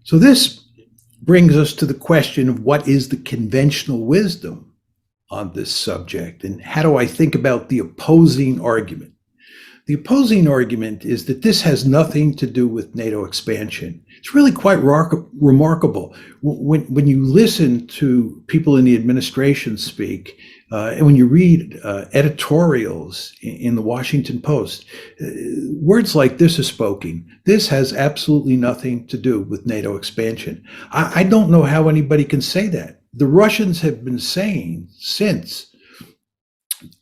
So this brings us to the question of what is the conventional wisdom on this subject, and how do I think about the opposing argument? The opposing argument is that this has nothing to do with NATO expansion. It's really quite remarkable. When you listen to people in the administration speak, and when you read editorials in the Washington Post, words like this are spoken. This has absolutely nothing to do with NATO expansion. I don't know how anybody can say that. The Russians have been saying since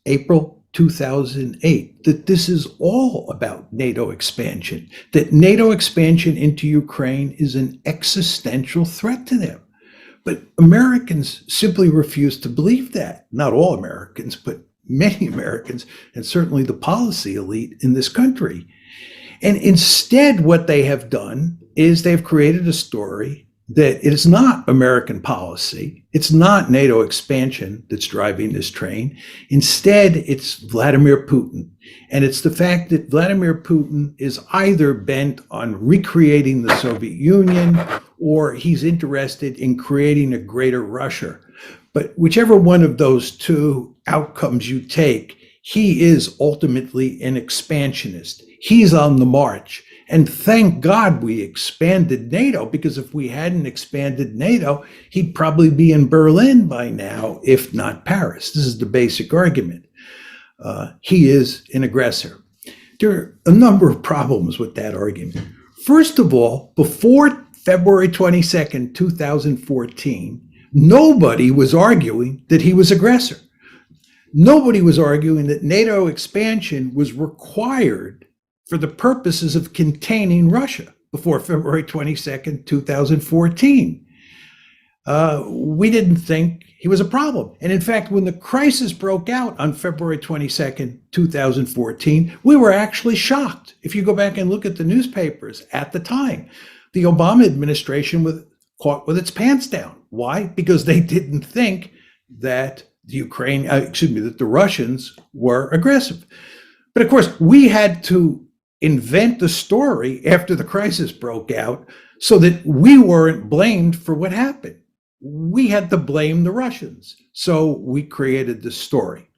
April 2008 that this is all about NATO expansion, that NATO expansion into Ukraine is an existential threat to them. But Americans simply refuse to believe that. Not all Americans, but many Americans, and certainly the policy elite in this country. And instead, what they have done is they've created a story that it is not American policy. It's not NATO expansion that's driving this train. Instead, it's Vladimir Putin. And it's the fact that Vladimir Putin is either bent on recreating the Soviet Union or he's interested in creating a greater Russia. But whichever one of those two outcomes you take, he is ultimately an expansionist. He's on the march. And thank God we expanded NATO, because if we hadn't expanded NATO, he'd probably be in Berlin by now, if not Paris. This is the basic argument. He is an aggressor. There are a number of problems with that argument. First of all, before February 22nd, 2014, nobody was arguing that he was aggressor. Nobody was arguing that NATO expansion was required for the purposes of containing Russia before February 22nd, 2014. We didn't think he was a problem. And in fact, when the crisis broke out on February 22nd, 2014, we were actually shocked. If you go back and look at the newspapers at the time, the Obama administration was caught with its pants down. Why? Because they didn't think that that the Russians were aggressive. But of course, we had to invent the story after the crisis broke out so that we weren't blamed for what happened. We had to blame the Russians. So we created this story.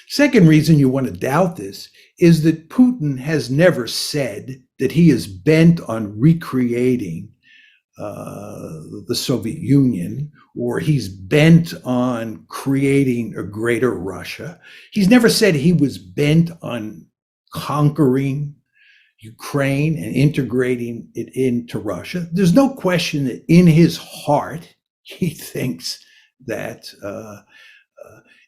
Second reason you want to doubt this is that Putin has never said that he is bent on recreating the Soviet Union, or he's bent on creating a greater Russia. He's never said he was bent on conquering Ukraine and integrating it into Russia. There's no question that in his heart, he thinks that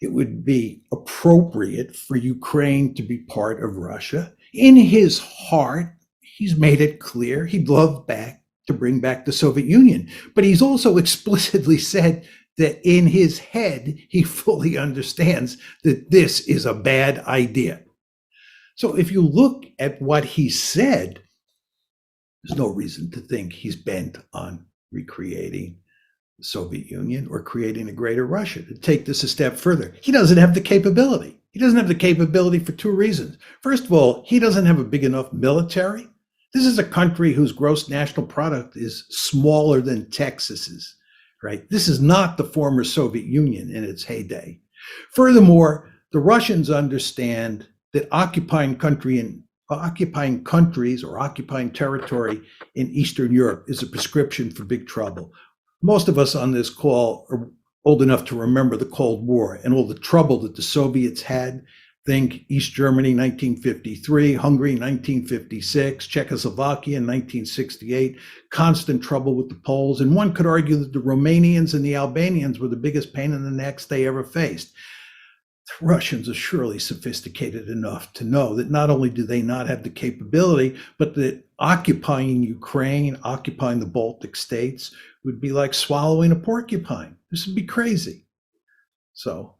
it would be appropriate for Ukraine to be part of Russia. In his heart, he's made it clear he'd love to bring back the Soviet Union. But he's also explicitly said that in his head, he fully understands that this is a bad idea. So if you look at what he said, there's no reason to think he's bent on recreating the Soviet Union or creating a greater Russia. To take this a step further, he doesn't have the capability. He doesn't have the capability for two reasons. First of all, he doesn't have a big enough military. This is a country whose gross national product is smaller than Texas's, right? This is not the former Soviet Union in its heyday. Furthermore, the Russians understand that occupying countries or occupying territory in Eastern Europe is a prescription for big trouble. Most of us on this call are old enough to remember the Cold War and all the trouble that the Soviets had. Think East Germany, 1953, Hungary, 1956, Czechoslovakia in 1968, constant trouble with the Poles. And one could argue that the Romanians and the Albanians were the biggest pain in the necks they ever faced. The Russians are surely sophisticated enough to know that not only do they not have the capability, but that occupying Ukraine, occupying the Baltic states would be like swallowing a porcupine. This would be crazy. So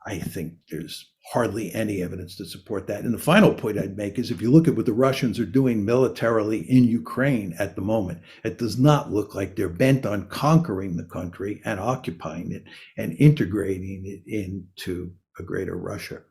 I think there's hardly any evidence to support that. And the final point I'd make is if you look at what the Russians are doing militarily in Ukraine at the moment, it does not look like they're bent on conquering the country and occupying it and integrating it into a greater Russia.